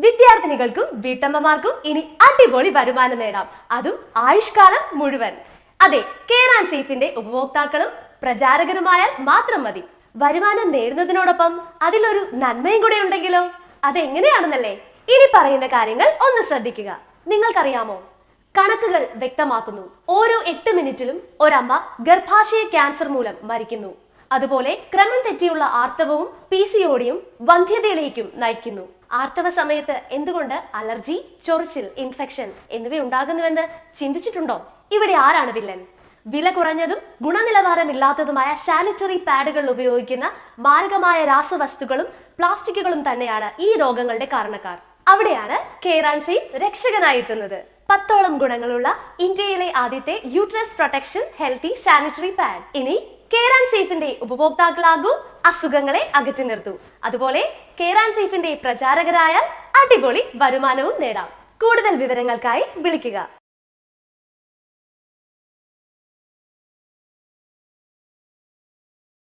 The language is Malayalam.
വിദ്യാർത്ഥിനികൾക്കും വീട്ടമ്മമാർക്കും ഇനി അടിപൊളി വരുമാനം നേടാം, അതും ആയുഷ്കാലം മുഴുവൻ. അതെ, കെയർ ആൻഡ് സേഫിന്റെ ഉപഭോക്താക്കളും പ്രചാരകരുമായാൽ മാത്രം മതി. വരുമാനം നേടുന്നതിനോടൊപ്പം അതിലൊരു നന്മയും കൂടെ ഉണ്ടെങ്കിലോ? അതെങ്ങനെയാണെന്നല്ലേ? ഇനി പറയുന്ന കാര്യങ്ങൾ ഒന്ന് ശ്രദ്ധിക്കുക. നിങ്ങൾക്കറിയാമോ, കണക്കുകൾ വ്യക്തമാക്കുന്നു, ഓരോ 8 മിനിറ്റിലും ഒരമ്മ ഗർഭാശയ ക്യാൻസർ മൂലം മരിക്കുന്നു. അതുപോലെ ക്രമം തെറ്റിയുള്ള ആർത്തവവും PCODയും വന്ധ്യതയിലേക്കും നയിക്കുന്നു. ആർത്തവ സമയത്ത് എന്തുകൊണ്ട് അലർജി, ചൊറിച്ചിൽ, ഇൻഫെക്ഷൻ എന്നിവ ഉണ്ടാകുന്നുവെന്ന് ചിന്തിച്ചിട്ടുണ്ടോ? ഇവിടെ ആരാണ് വില്ലൻ? വില കുറഞ്ഞതും ഗുണനിലവാരമില്ലാത്തതുമായ സാനിറ്ററി പാഡുകൾ ഉപയോഗിക്കുന്ന മാരകമായ രാസവസ്തുക്കളും പ്ലാസ്റ്റിക്കുകളും തന്നെയാണ് ഈ രോഗങ്ങളുടെ കാരണക്കാർ. അവിടെയാണ് കെയർ ആൻഡ് സേഫ് രക്ഷകനായി എത്തുന്നത്. 10ഓളം ഗുണങ്ങളുള്ള ഇന്ത്യയിലെ ആദ്യത്തെ uterus protection healthy sanitary pad. ഇനി കെയർ ആൻഡ് സേഫിന്റെ ഉപഭോക്താക്കളാകൂ, അസുഖങ്ങളെ അകറ്റി നിർത്തൂ. അതുപോലെ കെയർ ആൻഡ് സേഫിന്റെ പ്രചാരകരായാൽ അടിപൊളി വരുമാനവും നേടാം. കൂടുതൽ വിവരങ്ങൾക്കായി വിളിക്കുക.